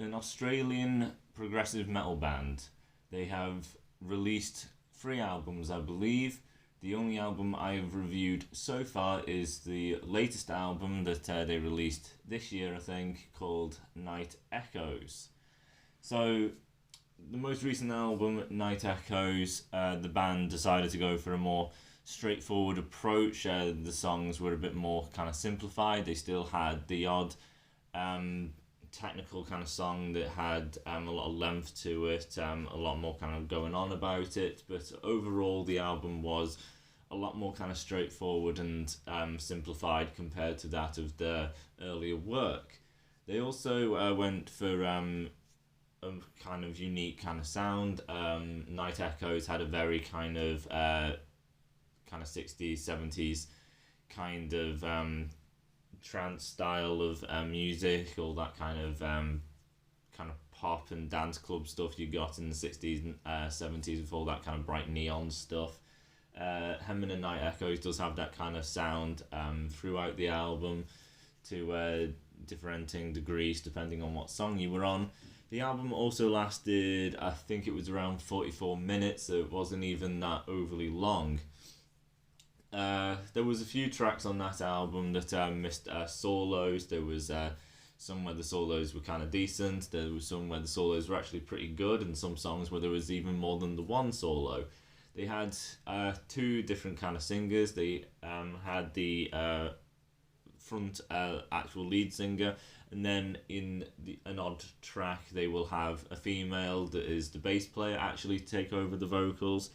an Australian progressive metal band. They have released 3 albums, I believe. The only album I've reviewed so far is the latest album that they released this year, I think, called Night Echoes. So, the most recent album, Night Echoes, the band decided to go for a more straightforward approach. The songs were a bit more kind of simplified. They still had the odd technical kind of song that had a lot of length to it, a lot more kind of going on about it, but overall the album was a lot more kind of straightforward and simplified compared to that of the earlier work. They also went for a kind of unique kind of sound. Night Echoes had a very kind of 60s, 70s kind of trance style of music, all that kind of pop and dance club stuff you got in the 60s and 70s with all that kind of bright neon stuff. Hemina Night Echoes does have that kind of sound throughout the album to differing degrees depending on what song you were on. The album also lasted, I think it was around 44 minutes, so it wasn't even that overly long. There was a few tracks on that album that missed solos. There was some where the solos were kind of decent. There was some where the solos were actually pretty good, and some songs where there was even more than the one solo. They had 2 different kind of singers. They had the front actual lead singer, and then in an odd track they will have a female that is the bass player actually take over the vocals.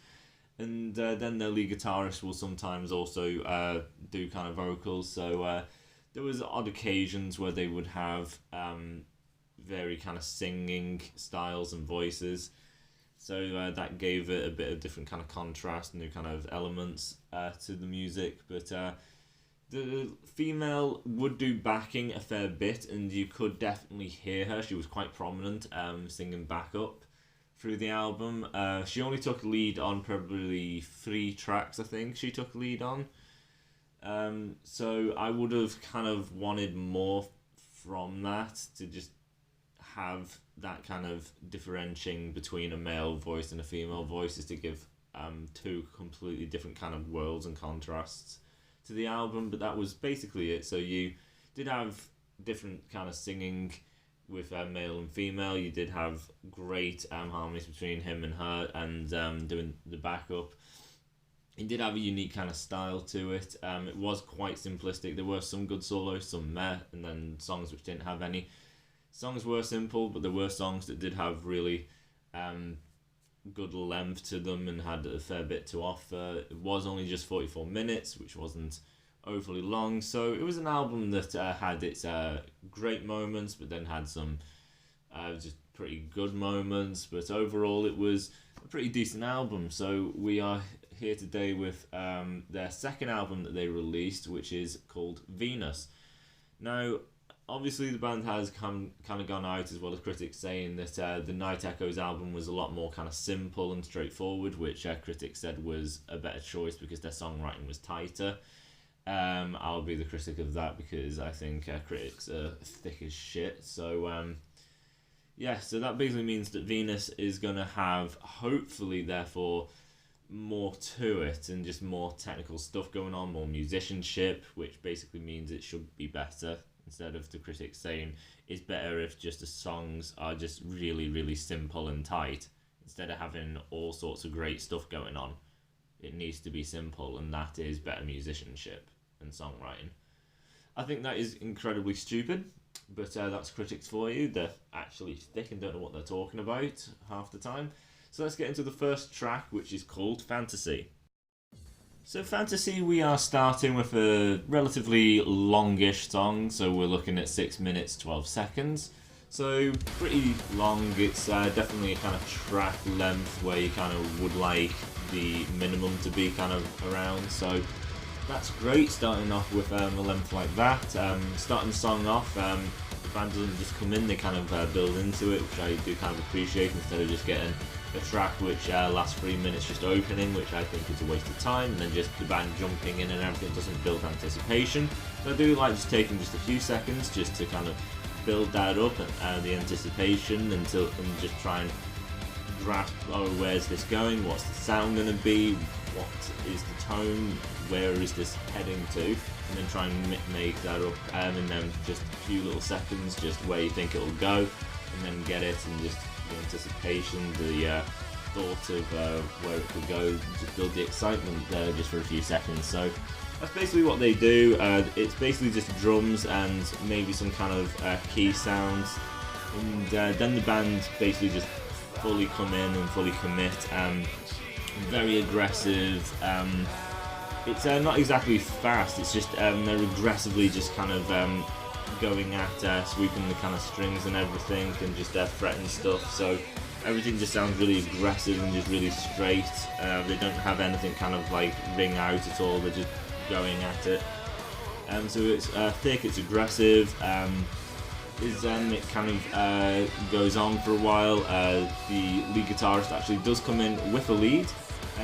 And then their lead guitarist will sometimes also do kind of vocals. So there was odd occasions where they would have very kind of singing styles and voices. So that gave it a bit of different kind of contrast, new kind of elements to the music. But the female would do backing a fair bit, and you could definitely hear her. She was quite prominent singing backup through the album. She only took lead on probably 3 tracks, I think she took lead on. So I would have kind of wanted more from that, to just have that kind of differentiating between a male voice and a female voice, is to give 2 completely different kind of worlds and contrasts to the album. But that was basically it. So you did have different kind of singing with male and female. You did have great harmonies between him and her, and doing the backup. It did have a unique kind of style to it. It was quite simplistic. There were some good solos, some meh, and then songs which didn't have any. Songs were simple, but there were songs that did have really good length to them and had a fair bit to offer. It was only just 44 minutes, which wasn't overly long, so it was an album that had its great moments, but then had some just pretty good moments. But overall it was a pretty decent album. So we are here today with their second album that they released, which is called Venus. Now obviously the band has kind of gone out, as well as critics saying that the Night Echoes album was a lot more kind of simple and straightforward, which critics said was a better choice because their songwriting was tighter. I'll be the critic of that because I think critics are thick as shit. So so that basically means that Venus is going to have, hopefully therefore, more to it and just more technical stuff going on, more musicianship, which basically means it should be better, instead of the critics saying it's better if just the songs are just really, really simple and tight, instead of having all sorts of great stuff going on. It needs to be simple, and that is better musicianship and songwriting. I think that is incredibly stupid, but that's critics for you. They're actually thick and don't know what they're talking about half the time. So let's get into the first track, which is called Fantasy. So Fantasy, we are starting with a relatively longish song, so we're looking at 6 minutes 12 seconds. So pretty long. It's definitely a kind of track length where you kind of would like the minimum to be kind of around. So that's great, starting off with a length like that. Starting the song off, the band doesn't just come in, they kind of build into it, which I do kind of appreciate, instead of just getting a track which lasts 3 minutes just opening, which I think is a waste of time, and then just the band jumping in and everything doesn't build anticipation. So I do like just taking just a few seconds just to kind of build that up, the anticipation, and just try and grasp, oh, where's this going, what's the sound going to be, what is the tone, where is this heading to, and then try and make that up, and then just a few little seconds, just where you think it'll go, and then get it, and just the anticipation, the thought of where it could go, just build the excitement there just for a few seconds. So that's basically what they do. It's basically just drums and maybe some kind of key sounds, and then the band basically just fully come in and fully commit. Very aggressive. It's not exactly fast, it's just they're aggressively just kind of going at sweeping the kind of strings and everything, and just fretting stuff, so everything just sounds really aggressive and just really straight. They don't have anything kind of like ring out at all, they're just going at it. So it's thick, it's aggressive. It kind of goes on for a while. The lead guitarist actually does come in with a lead.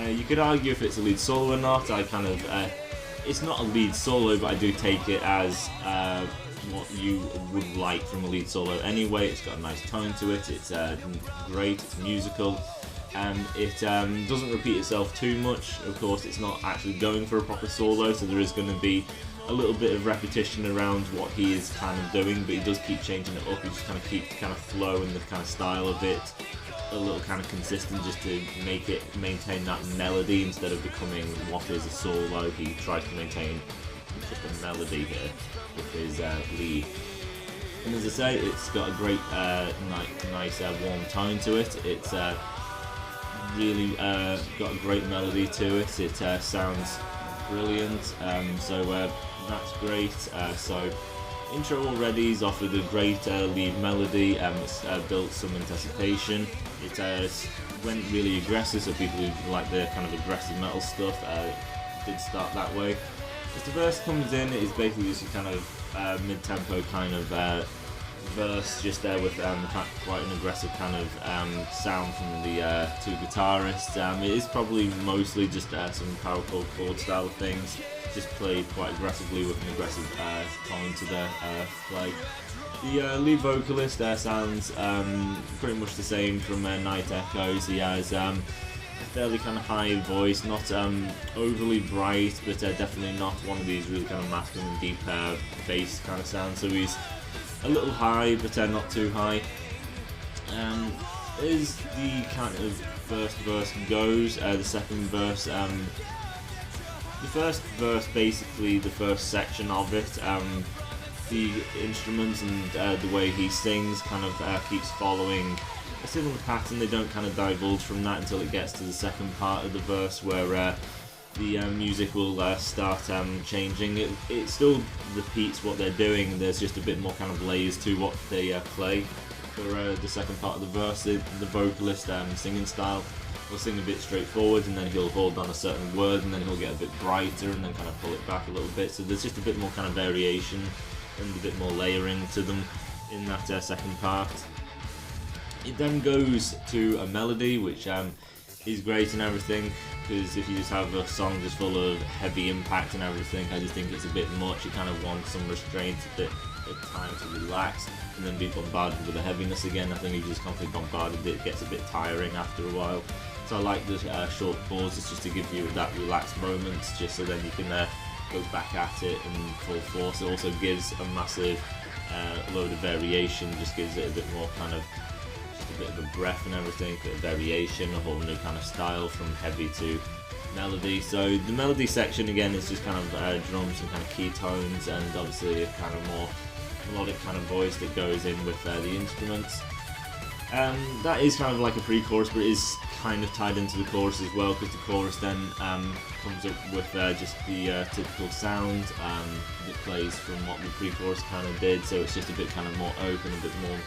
You could argue if it's a lead solo or not. It's not a lead solo, but I do take it as what you would like from a lead solo anyway. It's got a nice tone to it, it's great, it's musical. It doesn't repeat itself too much. Of course, it's not actually going for a proper solo, so there is going to be a little bit of repetition around what he is kind of doing, but he does keep changing it up. He just kind of keeps the kind of flow and the kind of style of it a little kind of consistent, just to make it maintain that melody instead of becoming what is a solo. He tries to maintain just a melody here with his lead. And as I say, it's got a great, nice warm tone to it. It's really got a great melody to it. It sounds brilliant. So that's great. So intro already is offered a great lead melody. It's built some anticipation. It went really aggressive, so people who like the kind of aggressive metal stuff did start that way. As the verse comes in, it is basically just a kind of mid-tempo kind of verse, just there with quite an aggressive kind of sound from the two guitarists. It is probably mostly just some power chord style things, just played quite aggressively with an aggressive tone to the play. The lead vocalist sounds pretty much the same from Night Echoes. He has a fairly kind of high voice, not overly bright, but definitely not one of these really kind of masculine, deep bass kind of sounds. So he's a little high, but not too high. As the kind of first verse goes, the second verse, the first verse, basically the first section of it, the instruments and the way he sings kind of keeps following a similar pattern. They don't kind of divulge from that until it gets to the second part of the verse, where the music will start changing. It still repeats what they're doing. There's just a bit more kind of layers to what they play for the second part of the verse. The vocalist singing style will sing a bit straightforward, and then he'll hold on a certain word, and then he'll get a bit brighter, and then kind of pull it back a little bit. So there's just a bit more kind of variation and a bit more layering to them in that second part. It then goes to a melody, which is great and everything, because if you just have a song just full of heavy impact and everything, I just think it's a bit much. You kind of want some restraint, a bit of time to relax, and then be bombarded with the heaviness again. I think if you just constantly bombarded it gets a bit tiring after a while. So I like the short pauses just to give you that relaxed moment, just so then you can go back at it in full force. It also gives a massive load of variation, just gives it a bit more kind of, just a bit of a breath and everything, a bit of variation, a whole new kind of style from heavy to melody. So the melody section again is just kind of drums and kind of key tones, and obviously a kind of more melodic kind of voice that goes in with the instruments. That is kind of like a pre-chorus, but it is kind of tied into the chorus as well, because the chorus then comes up with just the typical sound that plays from what the pre-chorus kind of did. So it's just a bit kind of more open, a bit more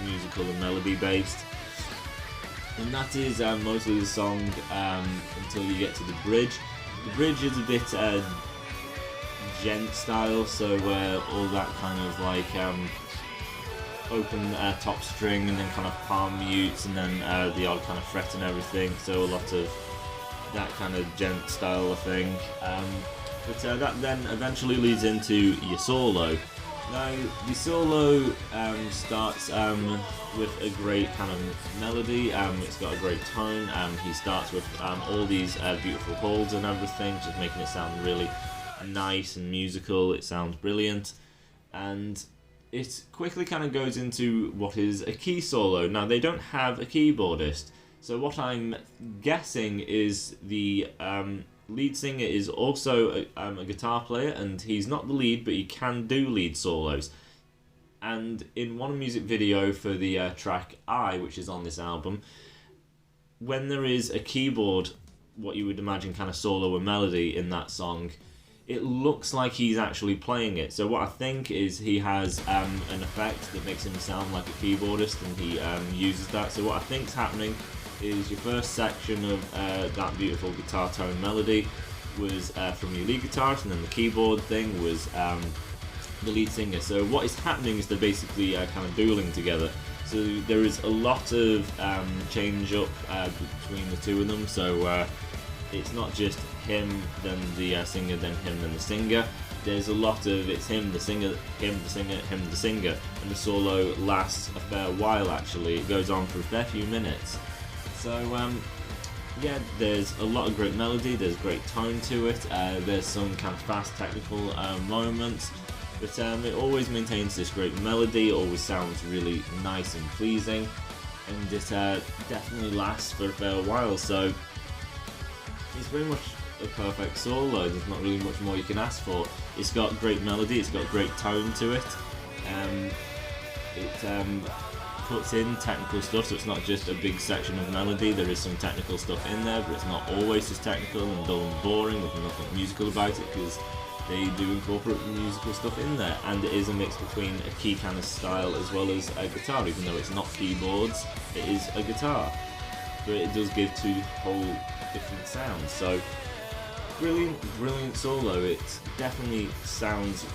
musical and melody based. And that is mostly the song until you get to the bridge. The bridge is a bit gent style, so all that kind of like open top string, and then kind of palm mutes, and then the odd kind of fret and everything, so a lot of that kind of gent style of thing. But that then eventually leads into your solo. Now, the solo starts with a great kind of melody. It's got a great tone. He starts with all these beautiful chords and everything, just making it sound really nice and musical. It sounds brilliant. And it quickly kind of goes into what is a key solo. Now, they don't have a keyboardist, so what I'm guessing is the lead singer is also a guitar player, and he's not the lead, but he can do lead solos. And in one music video for the track I, which is on this album, when there is a keyboard, what you would imagine kind of solo or melody in that song, it looks like he's actually playing it. So what I think is he has an effect that makes him sound like a keyboardist, and he uses that. So what I think's happening is your first section of that beautiful guitar tone melody was from your lead guitarist, and then the keyboard thing was the lead singer. So what is happening is they're basically kind of dueling together. So there is a lot of change up between the two of them. So it's not just him, then the singer, then him, then the singer. There's a lot of it's him, the singer, him, the singer, him, the singer, and the solo lasts a fair while actually. It goes on for a fair few minutes. So yeah, there's a lot of great melody, there's great tone to it, there's some kind of fast technical moments, but it always maintains this great melody, it always sounds really nice and pleasing, and it definitely lasts for a fair while. So it's very much a perfect solo. There's not really much more you can ask for. It's got great melody, it's got great tone to it. It puts in technical stuff, so it's not just a big section of melody. There is some technical stuff in there, but it's not always just technical and dull and boring with nothing musical about it, because they do incorporate musical stuff in there, and it is a mix between a key kind of style as well as a guitar. Even though it's not keyboards, it is a guitar, but it does give two whole different sounds. So brilliant solo. It definitely sounds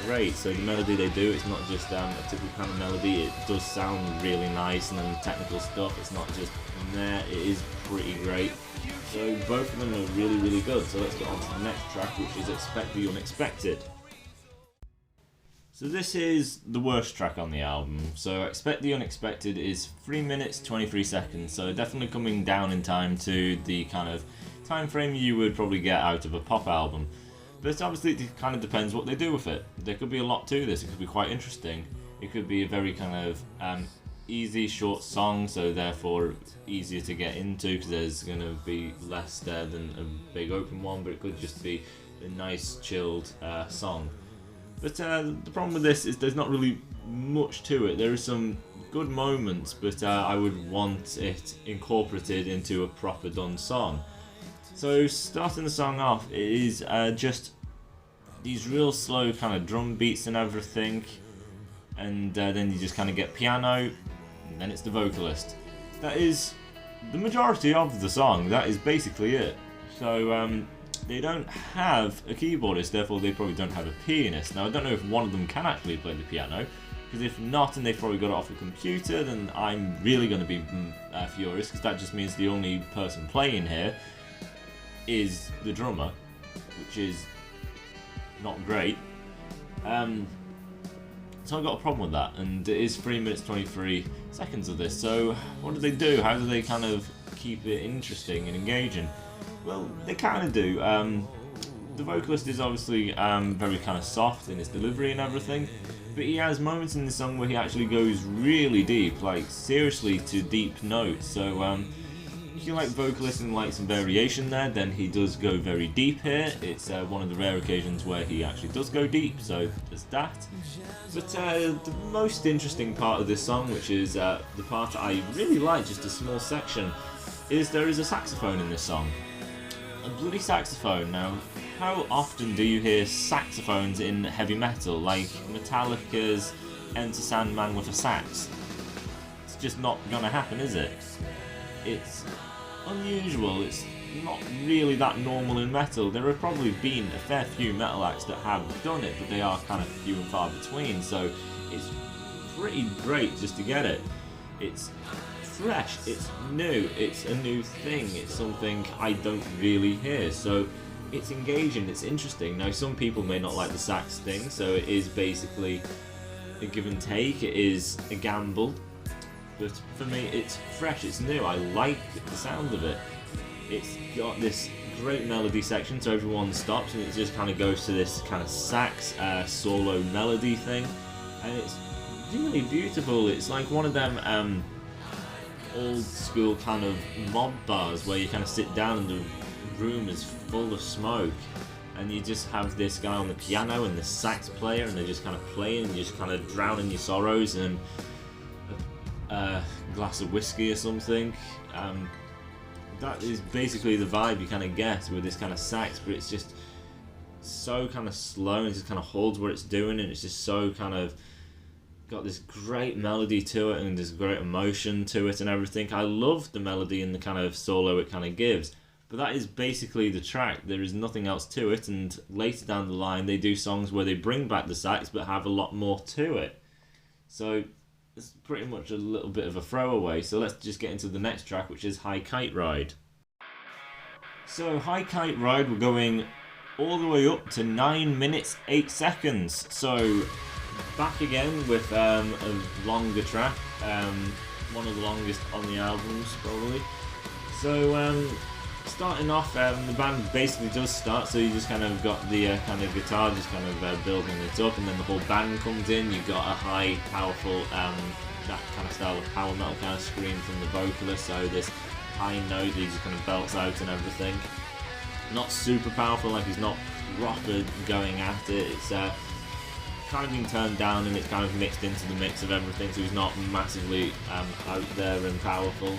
great. So the melody they do, it's not just a typical kind of melody. It does sound really nice, and then the technical stuff, it's not just there. It is pretty great. So both of them are really good. So let's get on to the next track, which is Expect the Unexpected. So this is the worst track on the album. So Expect the Unexpected is 3 minutes 23 seconds. So definitely coming down in time to the kind of time frame you would probably get out of a pop album. But obviously it kind of depends what they do with it. There could be a lot to this. It could be quite interesting. It could be a very kind of easy, short song, so therefore easier to get into because there's going to be less there than a big open one. But it could just be a nice, chilled song. But the problem with this is there's not really much to it. There are some good moments, but I would want it incorporated into a proper done song. So starting the song off, it is just these real slow kind of drum beats and everything, and then you just kind of get piano, and then it's the vocalist. That is the majority of the song. That is basically it. So they don't have a keyboardist, therefore they probably don't have a pianist. Now I don't know if one of them can actually play the piano, because if not, and they've probably got it off a computer, then I'm really going to be furious, because that just means the only person playing here is the drummer, which is not great. So I've got a problem with that, and it is 3 minutes 23 seconds of this. So what do they do? How do they kind of keep it interesting and engaging? Well, they kind of do. The vocalist is obviously very kind of soft in his delivery and everything, but he has moments in the song where he actually goes really deep, like seriously to deep notes. So if you like vocalist and like some variation there, then he does go very deep here. It's one of the rare occasions where he actually does go deep, so there's that. But the most interesting part of this song, which is the part I really like, just a small section, is there is a saxophone in this song. A bloody saxophone. Now, how often do you hear saxophones in heavy metal, like Metallica's Enter Sandman with a sax? It's just not gonna happen, is it? It's unusual, it's not really that normal in metal. There have probably been a fair few metal acts that have done it, but they are kind of few and far between, so it's pretty great just to get it. It's fresh, it's new, it's a new thing, it's something I don't really hear. So it's engaging, it's interesting. Now, some people may not like the sax thing, so it is basically a give and take. It is a gamble, but for me, it's fresh, it's new. I like the sound of it. It's got this great melody section, so everyone stops and it just kind of goes to this kind of sax solo melody thing, and it's really beautiful. It's like one of them old school kind of mob bars where you kind of sit down and the room is full of smoke, and you just have this guy on the piano and the sax player, and they're just kind of playing, and you're just kind of drowning your sorrows in a glass of whiskey or something. That is basically the vibe you kind of get with this kind of sax, but it's just so kind of slow, and it just kind of holds what it's doing, and it's just so kind of got this great melody to it and this great emotion to it and everything. I love the melody and the kind of solo it kind of gives, but that is basically the track. There is nothing else to it, and later down the line they do songs where they bring back the sax but have a lot more to it. So it's pretty much a little bit of a throwaway. So let's just get into the next track, which is High Kite Ride. So High Kite Ride, we're going all the way up to 9 minutes 8 seconds. So back again with a longer track, one of the longest on the albums probably. So starting off, the band basically does start, so you just kind of got the kind of guitar just kind of building it up, and then the whole band comes in. You've got a high, powerful, that kind of style of power metal kind of scream from the vocalist, so this high note that he just kind of belts out and everything. Not super powerful, like he's not rocker going at it. It's kind of being turned down, and it's kind of mixed into the mix of everything, so he's not massively out there and powerful.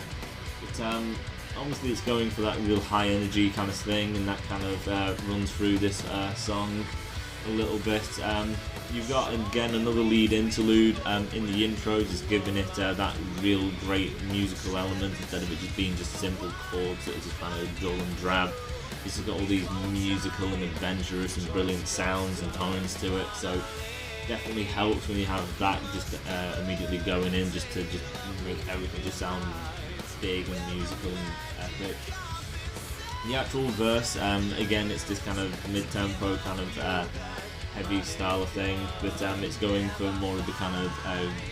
But obviously it's going for that real high energy kind of thing, and that kind of runs through this song a little bit. You've got again another lead interlude in the intro, just giving it that real great musical element instead of it just being just simple chords that are just kind of dull and drab. This has got all these musical and adventurous and brilliant sounds and tones to it, so definitely helps when you have that just immediately going in, just to make everything just sound big and musical and epic. The actual verse, again, it's this kind of mid-tempo kind of heavy style of thing, but it's going for more of the kind of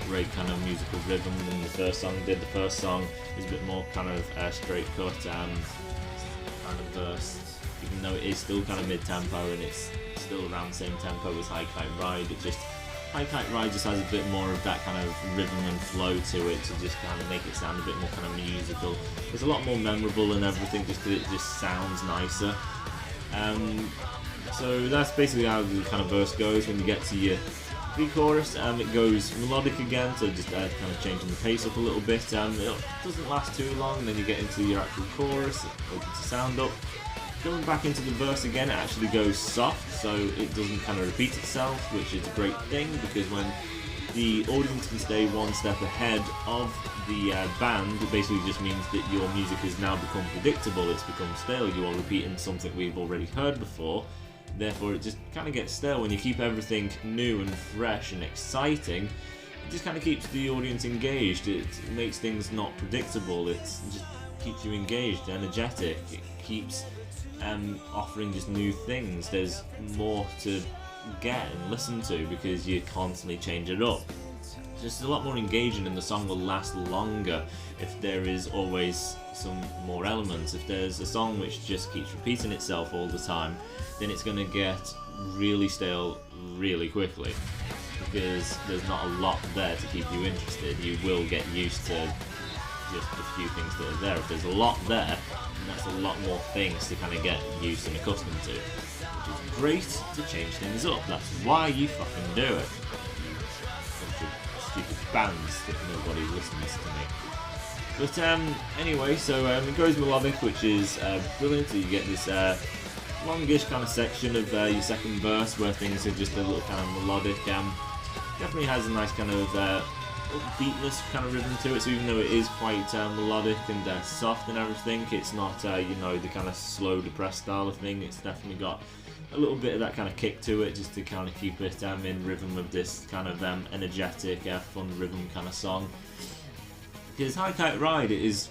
great kind of musical rhythm than the first song did. The first song is a bit more kind of straight cut kind of verse, even though it is still kind of mid-tempo and it's still around the same tempo as High Kite Ride. It just High Kite Ride just has a bit more of that kind of rhythm and flow to it to just kind of make it sound a bit more kind of musical. It's a lot more memorable and everything just because it just sounds nicer. So that's basically how the kind of verse goes. When you get to your pre-chorus, it goes melodic again, so just kind of changing the pace up a little bit. It doesn't last too long, and then you get into your actual chorus, it opens the sound up. Going back into the verse again, it actually goes soft, so it doesn't kind of repeat itself, which is a great thing, because when the audience can stay one step ahead of the band, it basically just means that your music has now become predictable, it's become stale, you are repeating something we've already heard before, therefore it just kind of gets stale. When you keep everything new and fresh and exciting, it just kind of keeps the audience engaged, it makes things not predictable, it just keeps you engaged, energetic, it keeps offering just new things. There's more to get and listen to because you constantly change it up. It's just a lot more engaging, and the song will last longer if there is always some more elements. If there's a song which just keeps repeating itself all the time, then it's going to get really stale really quickly because there's not a lot there to keep you interested. You will get used to just a few things that are there. If there's a lot there, that's a lot more things to kind of get used and accustomed to, which is great to change things up. That's why you fucking do it. Bunch of stupid bands that nobody listens to me. But anyway, so it goes melodic, which is brilliant. So you get this longish kind of section of your second verse where things are just a little kind of melodic. Definitely has a nice kind of upbeatness kind of rhythm to it, so even though it is quite melodic and soft and everything, it's not you know, the kind of slow depressed style of thing. It's definitely got a little bit of that kind of kick to it, just to kind of keep it in rhythm of this kind of energetic fun rhythm kind of song. Because High Kite Ride, it is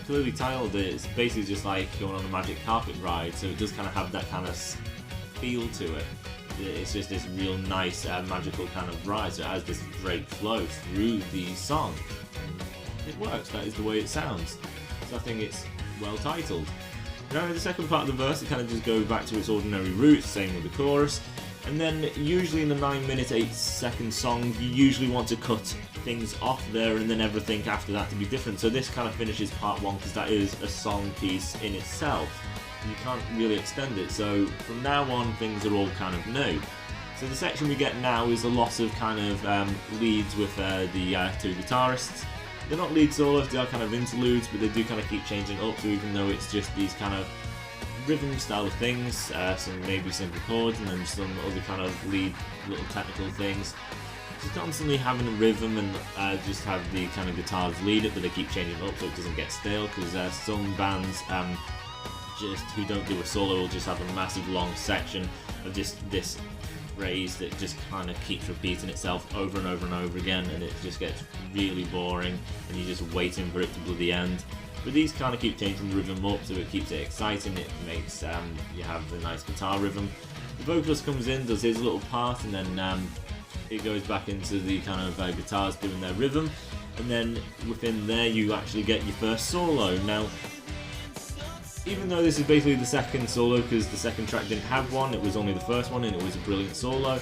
clearly titled it, it's basically just like going on a magic carpet ride, so it does kind of have that kind of feel to it. It's just this real nice magical kind of ride, so it has this great flow through the song. It works, that is the way it sounds. So I think it's well titled. Now in the second part of the verse, it kind of just goes back to its ordinary roots, same with the chorus. And then usually in a 9-minute, 8-second song, you usually want to cut things off there and then everything after that to be different. So this kind of finishes part 1 because that is a song piece in itself. You can't really extend it. So from now on, things are all kind of new. So the section we get now is a lot of kind of leads with the two guitarists. They're not lead solos, they are kind of interludes, but they do kind of keep changing up, so even though it's just these kind of rhythm style of things, some maybe simple chords and then some other kind of lead little technical things. Just constantly having a rhythm and just have the kind of guitars lead it, but they keep changing up so it doesn't get stale, because some bands just who don't do a solo will just have a massive long section of just this phrase that just kind of keeps repeating itself over and over and over again, and it just gets really boring and you're just waiting for it to bloody end. But these kind of keep changing the rhythm up, so it keeps it exciting. It makes you have a nice guitar rhythm. The vocalist comes in, does his little part, and then it goes back into the kind of guitars doing their rhythm, and then within there you actually get your first solo. Now, even though this is basically the second solo, because the second track didn't have one, it was only the first one and it was a brilliant solo.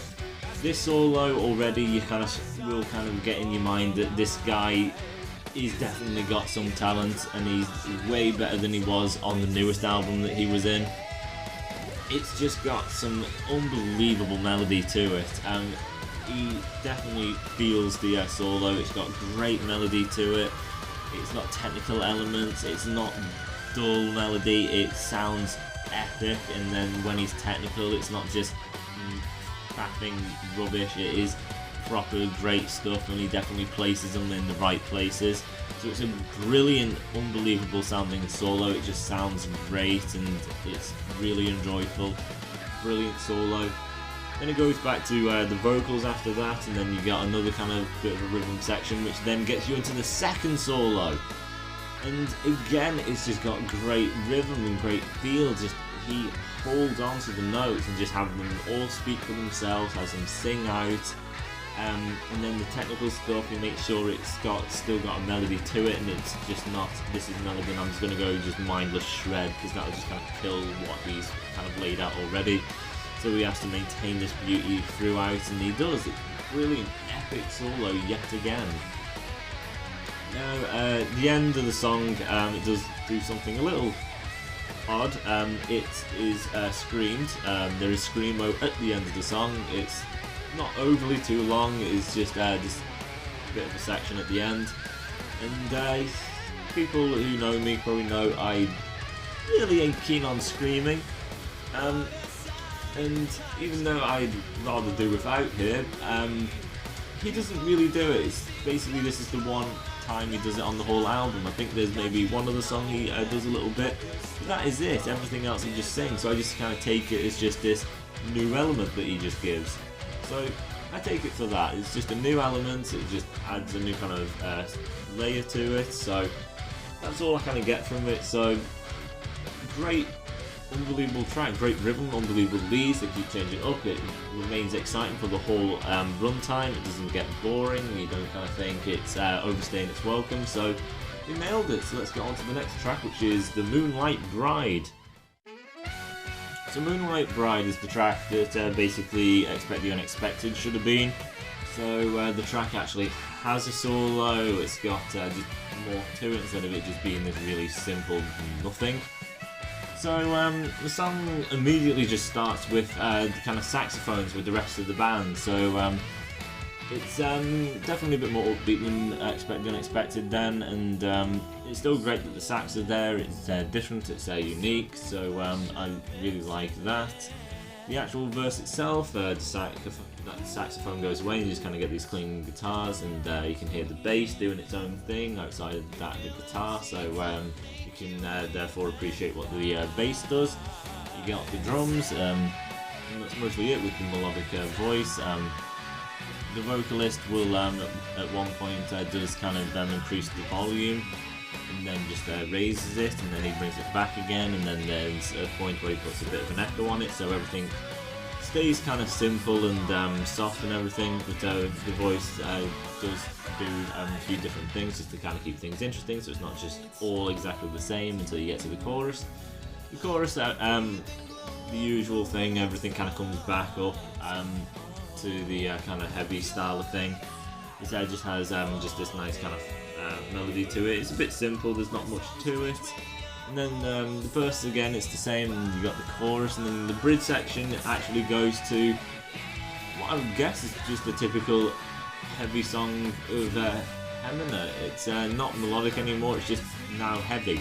This solo already you kind of will kind of get in your mind that this guy he's definitely got some talent and he's way better than he was on the newest album that he was in. It's just got some unbelievable melody to it, and he definitely feels the solo. It's got great melody to it, it's got technical elements, it's not dull melody, it sounds epic, and then when he's technical it's not just faffing rubbish, it is proper great stuff, and he definitely places them in the right places. So it's a brilliant, unbelievable sounding solo. It just sounds great and it's really enjoyable. Brilliant solo. Then it goes back to the vocals after that, and then you got another kind of bit of a rhythm section, which then gets you into the second solo. And again, it's just got great rhythm and great feel. Just he holds on to the notes and just have them all speak for themselves, has them sing out. And then the technical stuff, he makes sure it's still got a melody to it, and it's just not, this is melody and I'm just going to go just mindless shred, because that will just kind of kill what he's kind of laid out already. So he has to maintain this beauty throughout, and he does. It's a brilliant, epic solo yet again. Now, the end of the song, it does do something a little odd. It is screamed. There is screamo at the end of the song. It's not overly too long, it's just a bit of a section at the end. And people who know me probably know I really ain't keen on screaming. And even though I'd rather do without here, he doesn't really do it. It's basically, this is the one time he does it on the whole album. I think there's maybe one other song he does a little bit, but that is it. Everything else he just sings, so I just kind of take it as just this new element that he just gives. So I take it for that. It's just a new element, it just adds a new kind of layer to it, so that's all I kind of get from it. So great, unbelievable track, great rhythm, unbelievable leads, they keep changing up, it remains exciting for the whole runtime, it doesn't get boring, you don't kind of think it's overstaying its welcome, so he nailed it. So let's get on to the next track, which is The Moonlight Bride. So Moonlight Bride is the track that basically Expect the Unexpected should have been. So the track actually has a solo, it's got just more to it instead of it just being this really simple nothing. So the song immediately just starts with the kind of saxophones with the rest of the band. So it's definitely a bit more upbeat than Expect the Unexpected then, and it's still great that the sax are there, it's different, it's unique, so I really like that. The actual verse itself, the saxophone goes away and you just kind of get these clean guitars, and you can hear the bass doing its own thing outside of that, the guitar, so you can therefore appreciate what the bass does. You got the drums, and that's mostly it with the melodic voice. The vocalist will at one point does kind of increase the volume, and then just raises it, and then he brings it back again, and then there's a point where he puts a bit of an echo on it, so everything stays kind of simple and soft and everything, but the voice does do a few different things just to kind of keep things interesting, so it's not just all exactly the same until you get to the chorus. The chorus, the usual thing, everything kind of comes back up to the kind of heavy style of thing. It just has just this nice kind of melody to it. It's a bit simple, there's not much to it. And then the verse again, it's the same, and you got the chorus, and then the bridge section actually goes to what I would guess is just a typical heavy song of Hemina. It's not melodic anymore, it's just now heavy.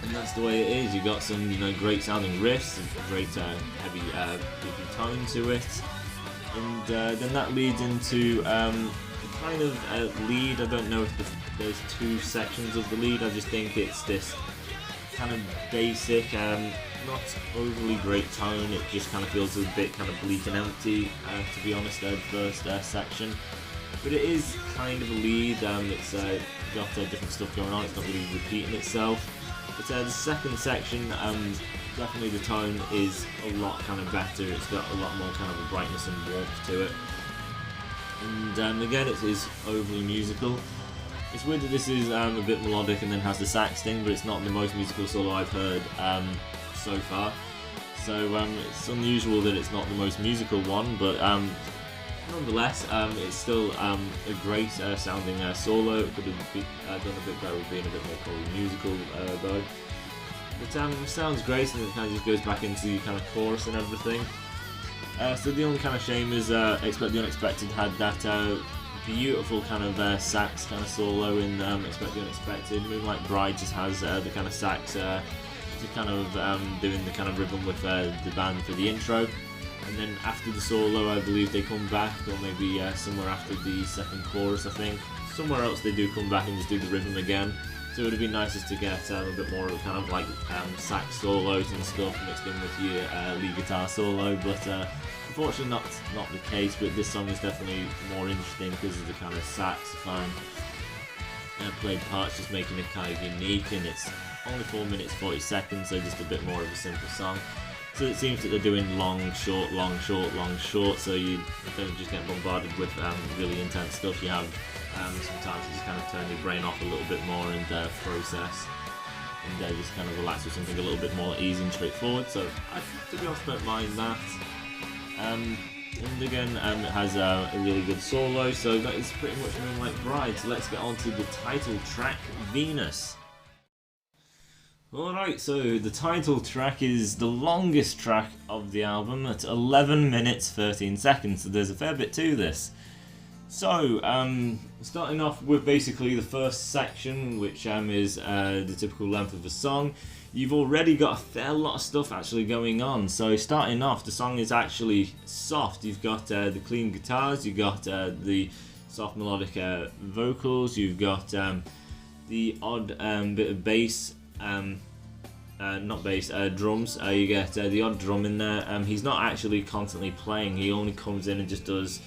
And that's the way it is. You got some, great sounding riffs, a great heavy beating tone to it, and then that leads into kind of lead. I don't know if there's two sections of the lead. I just think it's this kind of basic, not overly great tone. It just kind of feels a bit kind of bleak and empty, to be honest, the first section. But it is kind of a lead. It's got different stuff going on. It's not really repeating itself. But the second section, definitely the tone is a lot kind of better. It's got a lot more kind of a brightness and warmth to it. And again, it is overly musical. It's weird that this is a bit melodic and then has the sax thing, but it's not the most musical solo I've heard so far. So it's unusual that it's not the most musical one, but nonetheless, it's still a great sounding solo. It could have been, done a bit better with being a bit more probably musical though. But it sounds great, and it kind of just goes back into the kind of chorus and everything. So the only kind of shame is Expect the Unexpected had that beautiful kind of sax kind of solo in Expect the Unexpected. Moonlight Bride just has the kind of sax just kind of doing the kind of rhythm with the band for the intro. And then after the solo, I believe they come back, or maybe somewhere after the second chorus, I think. Somewhere else they do come back and just do the rhythm again. So it would have been nicer to get a bit more kind of like sax solos and stuff mixed in with your lead guitar solo, but unfortunately not the case. But this song is definitely more interesting because of the kind of saxophone played parts, just making it kind of unique, and it's only 4 minutes 40 seconds, so just a bit more of a simple song. So it seems that they're doing long, short, long, short, long, short, so you don't just get bombarded with really intense stuff. You have sometimes you just kind of turn your brain off a little bit more and process, and just kind of relax with something a little bit more easy and straightforward. So I, to be honest, don't mind that. And again, it has a really good solo, so that is pretty much Moonlight Bride. So let's get on to the title track, Venus. Alright, so the title track is the longest track of the album at 11 minutes 13 seconds, so there's a fair bit to this. So, starting off with basically the first section, which is the typical length of the song. You've already got a fair lot of stuff actually going on. So starting off, the song is actually soft. You've got the clean guitars, you've got the soft melodic vocals, you've got the odd bit of bass, not bass, drums. You get the odd drum in there. He's not actually constantly playing, he only comes in and just does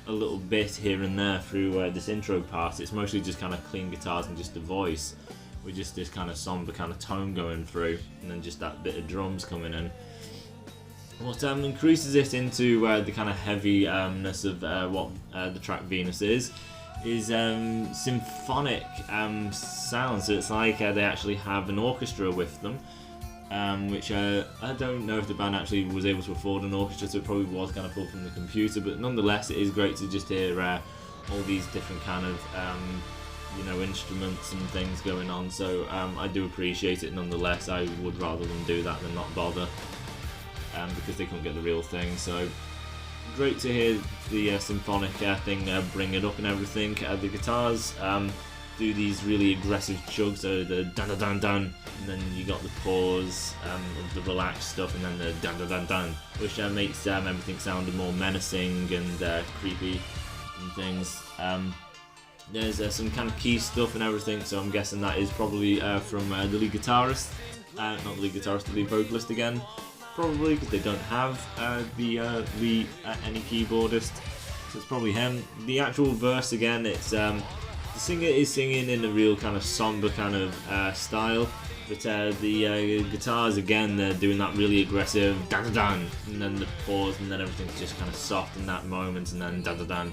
a little bit here and there through this intro part. It's mostly just kind of clean guitars and just the voice with just this kind of somber kind of tone going through, and then just that bit of drums coming in. What increases it into the kind of heaviness of what the track Venus is symphonic sound. So it's like they actually have an orchestra with them, which I don't know if the band actually was able to afford an orchestra, so it probably was kind of pulled from the computer, but nonetheless it is great to just hear all these different kind of instruments and things going on. So I do appreciate it nonetheless. I would rather them do that than not bother, because they couldn't get the real thing. So great to hear the symphonic thing bring it up and everything. The guitars do these really aggressive chugs, so the dun dun dun dun, and then you got the pause of the relaxed stuff, and then the dun dun dun dun, which makes everything sound more menacing and creepy and things. There's some kind of key stuff and everything, so I'm guessing that is probably from the lead guitarist, not the lead guitarist, the lead vocalist again, probably, because they don't have any keyboardist, so it's probably him. The actual verse again, it's the singer is singing in a real kind of somber kind of style, but the guitars again, they're doing that really aggressive da da dan, and then the pause, and then everything's just kind of soft in that moment, and then da da dan.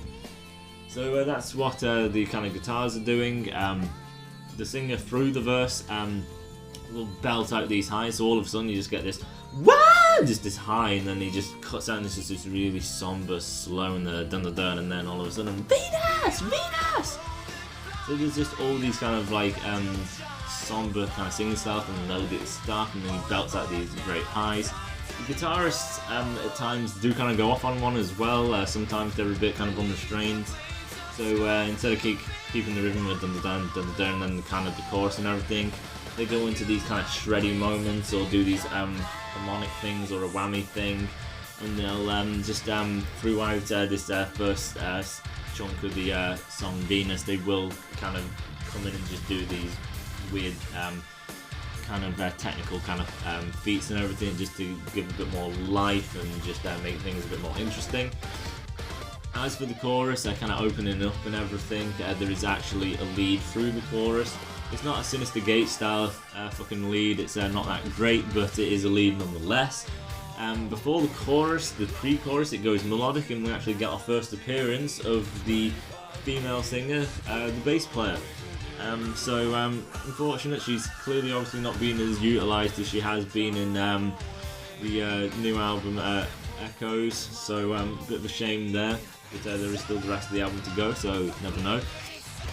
So that's what the kind of guitars are doing. The singer through the verse will belt out these highs, so all of a sudden you just get this wah, just this high, and then he just cuts out, and it's just this really somber, slow, and the dun dun dun, and then all of a sudden Venus, Venus. So there's just all these kind of like somber kind of singing stuff, and the melody is stuck, and then he belts out these great highs. The guitarists at times do kind of go off on one as well. Sometimes they're a bit kind of unrestrained. So instead of keeping the rhythm with dun dun dun dun, and then kind of the chorus and everything, they go into these kind of shreddy moments, or do these harmonic things, or a whammy thing, and they'll just throughout this first chunk of the song Venus, they will kind of come in and just do these weird kind of technical kind of feats and everything, just to give a bit more life and just make things a bit more interesting. As for the chorus, kind of opening up and everything, there is actually a lead through the chorus. It's not a Sinister Gate style fucking lead, it's not that great, but it is a lead nonetheless. Before the chorus, the pre-chorus, it goes melodic, and we actually get our first appearance of the female singer, the bass player. So unfortunate, she's clearly obviously not being as utilised as she has been in the new album Echoes, so a bit of a shame there, but there is still the rest of the album to go, so never know.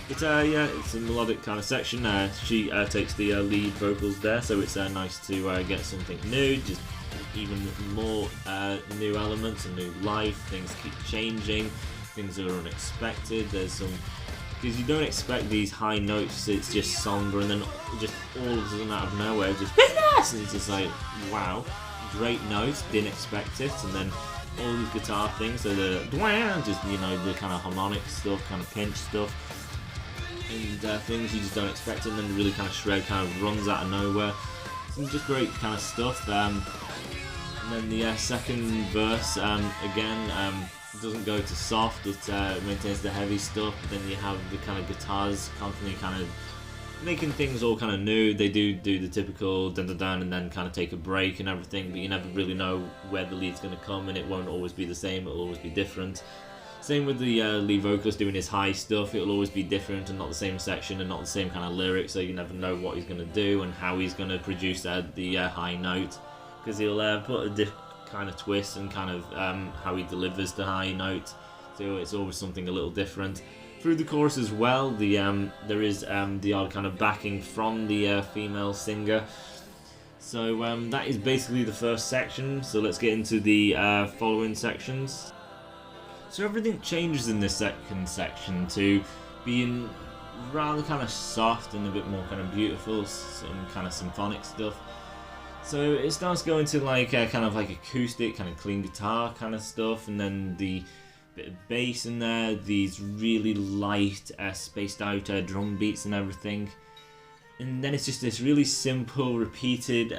But yeah, it's a melodic kind of section. She takes the lead vocals there, so it's nice to get something new, just even more new elements and new life. Things keep changing, things are unexpected. There's some, because you don't expect these high notes, it's just somber, and then just all of a sudden out of nowhere, just Venus! And it's just like, wow, great notes, didn't expect it, and then all these guitar things, so the just, you know, the kind of harmonic stuff, kind of pinch stuff, and things you just don't expect, and then the really kind of shred kind of runs out of nowhere. Some just great kind of stuff. And then the second verse, again, doesn't go to soft, it maintains the heavy stuff, but then you have the kind of guitars constantly kind of making things all kind of new. They do the typical dun dun dun, and then kind of take a break and everything, but you never really know where the lead's going to come, and it won't always be the same, it'll always be different. Same with the lead vocalist doing his high stuff, it'll always be different and not the same section and not the same kind of lyrics, so you never know what he's going to do and how he's going to produce the high note, because he'll put a different kind of twist and kind of how he delivers the high note, so it's always something a little different. Through the chorus as well, there is the odd kind of backing from the female singer. So that is basically the first section, so let's get into the following sections. So everything changes in this second section to being rather kind of soft and a bit more kind of beautiful, some kind of symphonic stuff. So it starts going to like kind of like acoustic, kind of clean guitar kind of stuff, and then the bit of bass in there, these really light, spaced out drum beats and everything. And then it's just this really simple, repeated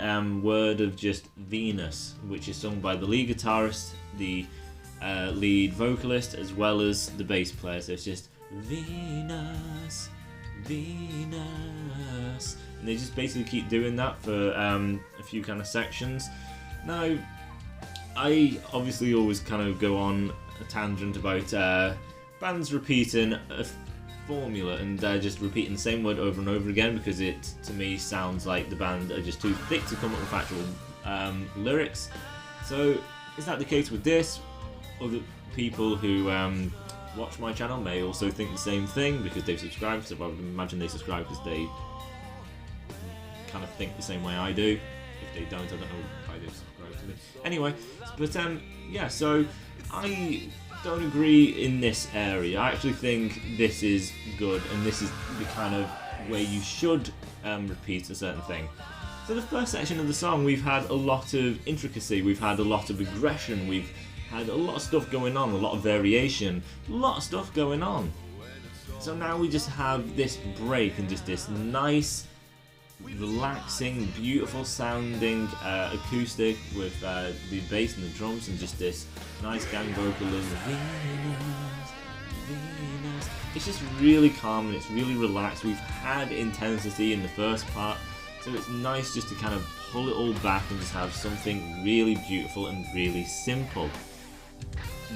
word of just Venus, which is sung by the lead guitarist, the lead vocalist, as well as the bass player. So it's just Venus, Venus, and they just basically keep doing that for a few kind of sections. Now, I obviously always kind of go on a tangent about bands repeating a formula and just repeating the same word over and over again, because it, to me, sounds like the band are just too thick to come up with actual lyrics. So is that the case with this? Other people who watch my channel may also think the same thing because they've subscribed, so I would imagine they subscribe because they kind of think the same way I do. If they don't, I don't know why they subscribe to me. Anyway, but yeah, so I don't agree in this area. I actually think this is good, and this is the kind of way you should repeat a certain thing. So the first section of the song, we've had a lot of intricacy, we've had a lot of aggression, we've had a lot of stuff going on, a lot of variation, a lot of stuff going on. So now we just have this break and just this nice, relaxing, beautiful sounding acoustic with the bass and the drums, and just this nice gang vocal of Venus, Venus. it's just really calm and it's really relaxed. We've had intensity in the first part, so it's nice just to kind of pull it all back and just have something really beautiful and really simple.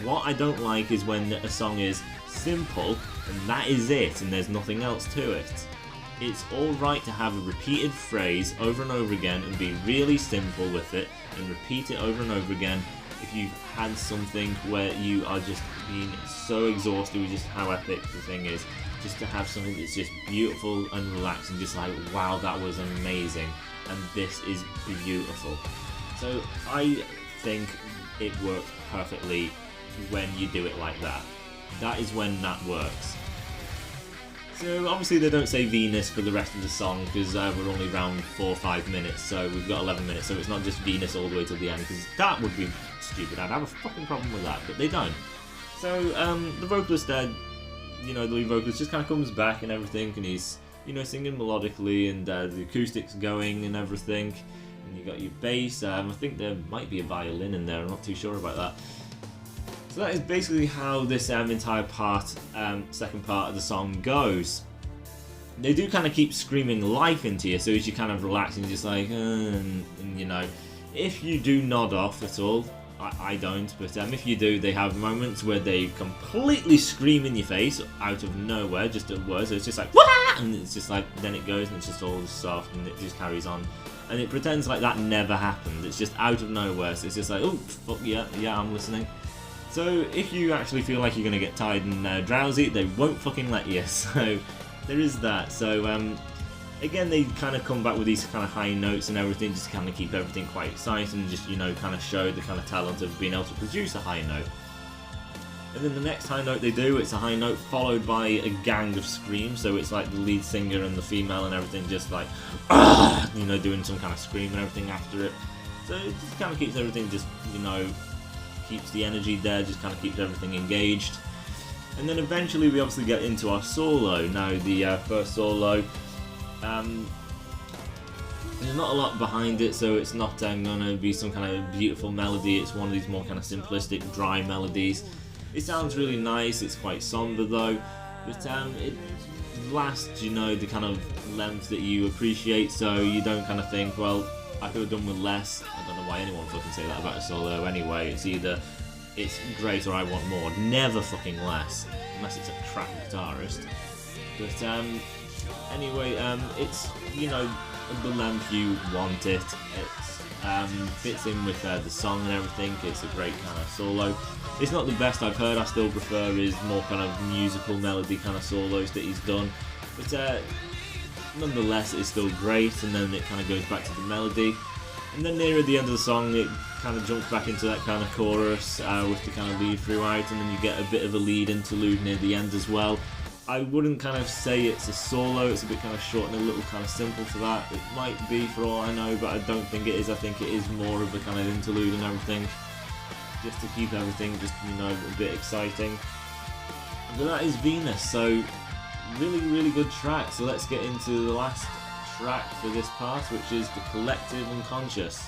What I don't like is when a song is simple and that is it and there's nothing else to it. It's alright to have a repeated phrase over and over again and be really simple with it and repeat it over and over again if you've had something where you are just being so exhausted with just how epic the thing is. Just to have something that's just beautiful and relaxed and just like, wow, that was amazing and this is beautiful. So I think it works perfectly when you do it like that. That is when that works. So obviously they don't say Venus for the rest of the song because we're only around 4 or 5 minutes, so we've got 11 minutes, so it's not just Venus all the way to the end, because that would be stupid. I'd have a fucking problem with that, but they don't. So the vocalist there, you know, the lead vocalist just kind of comes back and everything, and he's, you know, singing melodically, and the acoustics going and everything, and you got your bass. I think there might be a violin in there, I'm not too sure about that. So that is basically how this entire part, second part of the song goes. They do kind of keep screaming life into you, so as you kind of relax and you're just like, and you know, if you do nod off at all, I don't, but if you do, they have moments where they completely scream in your face out of nowhere, just at words, so it's just like, wah! And it's just like, then it goes and it's just all soft and it just carries on. And it pretends like that never happened, it's just out of nowhere, so it's just like, oh, fuck yeah, I'm listening. So if you actually feel like you're going to get tired and drowsy, they won't fucking let you, so there is that. So again, they kind of come back with these kind of high notes and everything, just to kind of keep everything quite exciting and just, you know, kind of show the kind of talent of being able to produce a high note. And then the next high note they do, it's a high note followed by a gang of screams, so it's like the lead singer and the female and everything just like, you know, doing some kind of scream and everything after it. So it just kind of keeps everything just, you know, keeps the energy there, just kind of keeps everything engaged. And then eventually we obviously get into our solo. Now the first solo, there's not a lot behind it, so it's not going to be some kind of beautiful melody. It's one of these more kind of simplistic, dry melodies. It sounds really nice, it's quite somber though, but it lasts, you know, the kind of length that you appreciate, so you don't kind of think, well, I could have done with less. I don't know why anyone fucking say that about a solo anyway. It's either it's great or I want more. Never fucking less, unless it's a crap guitarist. But anyway, it's, you know, the length you want it. It fits in with the song and everything. It's a great kind of solo. It's not the best I've heard. I still prefer his more kind of musical melody kind of solos that he's done. But nonetheless, it's still great, and then it kind of goes back to the melody. And then near the end of the song, it kind of jumps back into that kind of chorus with the kind of lead throughout, and then you get a bit of a lead interlude near the end as well. I wouldn't kind of say it's a solo, it's a bit kind of short and a little kind of simple for that. It might be for all I know, but I don't think it is. I think it is more of a kind of interlude and everything, just to keep everything just, you know, a bit exciting. But that is Venus, so really good track. So let's get into the last track for this part, which is The Collective Unconscious.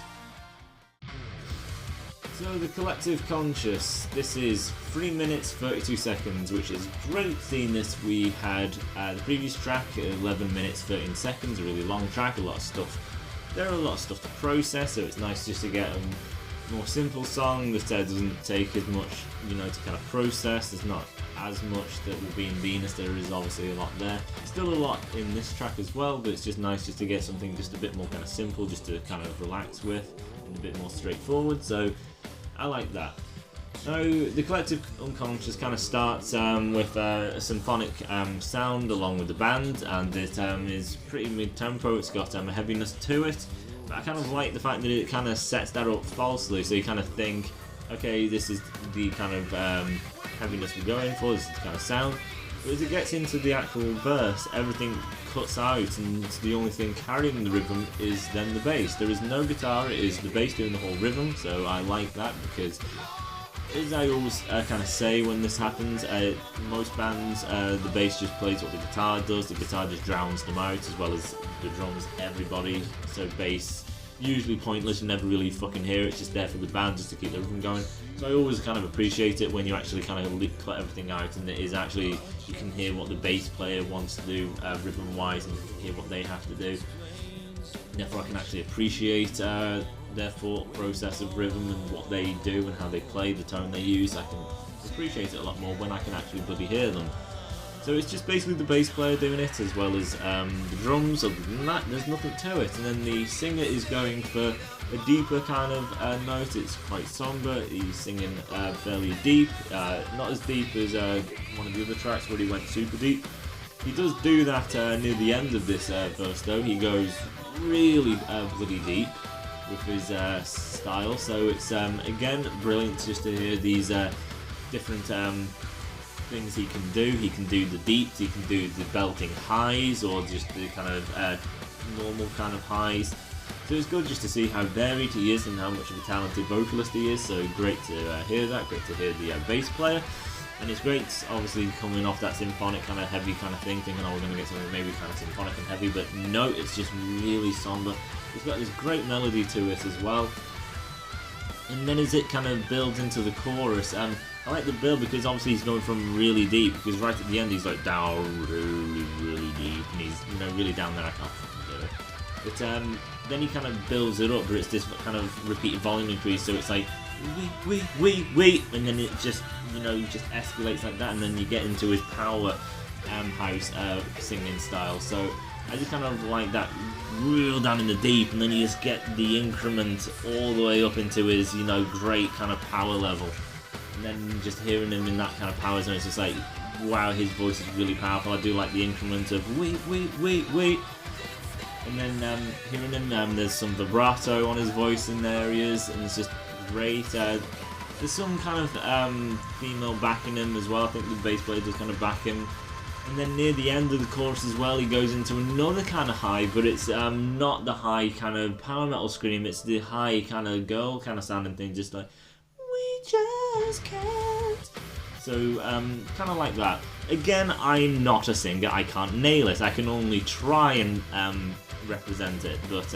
So The Collective Conscious, this is 3 minutes 32 seconds, which is great seeing this. We had the previous track at 11 minutes 13 seconds, a really long track, a lot of stuff. There are a lot of stuff to process, so it's nice just to get a more simple song that doesn't take as much, you know, to kind of process. There's not as much that will be in Venus. There is obviously a lot there. Still a lot in this track as well, but it's just nice just to get something just a bit more kind of simple, just to kind of relax with, and a bit more straightforward. So I like that. Now, The Collective Unconscious kind of starts with a symphonic sound along with the band, and it is pretty mid-tempo. It's got a heaviness to it, but I kind of like the fact that it kind of sets that up falsely, so you kind of think, okay, this is the kind of heaviness we're going for, this is the kind of sound. But as it gets into the actual verse, everything cuts out, and the only thing carrying the rhythm is then the bass. There is no guitar, it is the bass doing the whole rhythm, so I like that, because as I always kind of say when this happens, most bands, the bass just plays what the guitar does, the guitar just drowns them out, as well as the drums, everybody. So bass usually pointless. You never really fucking hear it. It's just there for the band, just to keep the rhythm going. So I always kind of appreciate it when you actually kind of cut everything out, and it is actually, you can hear what the bass player wants to do rhythm wise, and hear what they have to do. Therefore I can actually appreciate their thought process of rhythm and what they do and how they play, the tone they use. I can appreciate it a lot more when I can actually bloody hear them. So it's just basically the bass player doing it, as well as the drums. Other than that, there's nothing to it. And then the singer is going for a deeper kind of note. It's quite somber. He's singing fairly deep, not as deep as one of the other tracks where he went super deep. He does do that near the end of this verse though. He goes really bloody deep with his style. So it's again brilliant just to hear these different things he can do. He can do the deeps, he can do the belting highs, or just the kind of normal kind of highs. So it's good just to see how varied he is and how much of a talented vocalist he is. So great to hear that, great to hear the bass player. And it's great, obviously, coming off that symphonic kind of heavy kind of thing, thinking, oh, we're going to get something maybe kind of symphonic and heavy, but no, it's just really somber. It's got this great melody to it as well. And then as it kind of builds into the chorus, I like the build because obviously he's going from really deep, because right at the end he's like down really, really deep, and he's, you know, really down there. I can't fucking do it. But then he kind of builds it up, but it's this kind of repeated volume increase, so it's like wee, and then it just, you know, just escalates like that, and then you get into his power house singing style. So I just kind of like that real down in the deep, and then you just get the increment all the way up into his, you know, great kind of power level. And then just hearing him in that kind of power zone, it's just like, wow, his voice is really powerful. I do like the increment of wait. And then hearing him, there's some vibrato on his voice in areas, and it's just great. There's some kind of female backing him as well. I think the bass player does kind of back him. And then near the end of the chorus as well, he goes into another kind of high, but it's not the high kind of power metal scream, it's the high kind of girl kind of sounding thing, just like, we just can't. So kind of like that. Again, I'm not a singer, I can't nail it, I can only try and represent it, but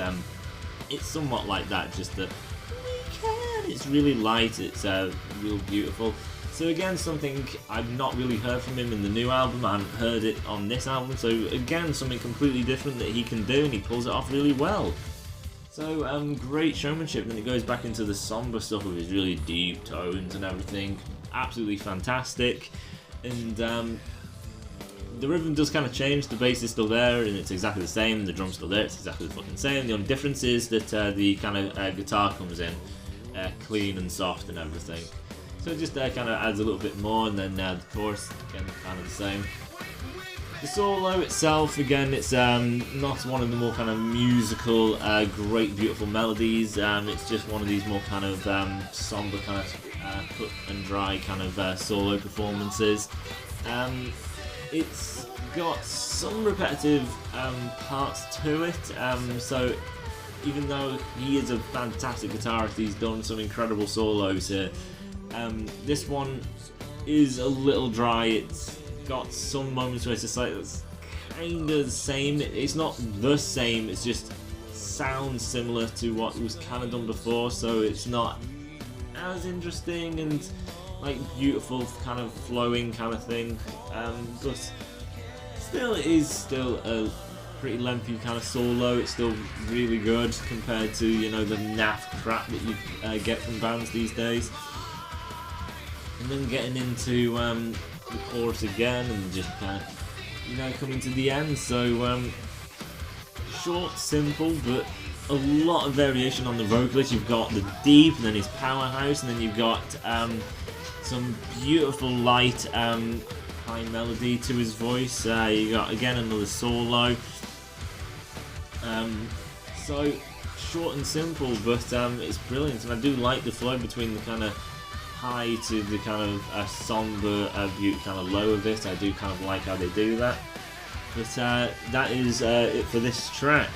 it's somewhat like that, just that we can. It's really light, it's real beautiful. So again, something I've not really heard from him in the new album, I haven't heard it on this album, so again, something completely different that he can do, and he pulls it off really well. So great showmanship. Then it goes back into the somber stuff with his really deep tones and everything, absolutely fantastic. And the rhythm does kind of change, the bass is still there and it's exactly the same, the drum's still there, it's exactly the fucking same. The only difference is that the kind of guitar comes in clean and soft and everything. So it just kind of adds a little bit more, and then the chorus, again, kind of the same. The solo itself, again, it's not one of the more kind of musical, great, beautiful melodies. It's just one of these more kind of somber, kind of cut and dry kind of solo performances. It's got some repetitive parts to it, so even though he is a fantastic guitarist, he's done some incredible solos here. This one is a little dry. It's got some moments where it's just like, it's kind of the same. It's not the same, it's just sounds similar to what was kind of done before, so it's not as interesting and like beautiful kind of flowing kind of thing, but still it is still a pretty lengthy kind of solo. It's still really good compared to, you know, the naff crap that you get from bands these days. And then getting into the chorus again and just kind of, you know, coming to the end. So short, simple, but a lot of variation on the vocalist. You've got the deep, and then his powerhouse, and then you've got some beautiful light high melody to his voice. You got again another solo. So short and simple, but it's brilliant, and I do like the flow between the kind of high to the kind of somber, kind of low of it. I do kind of like how they do that. But that is it for this track.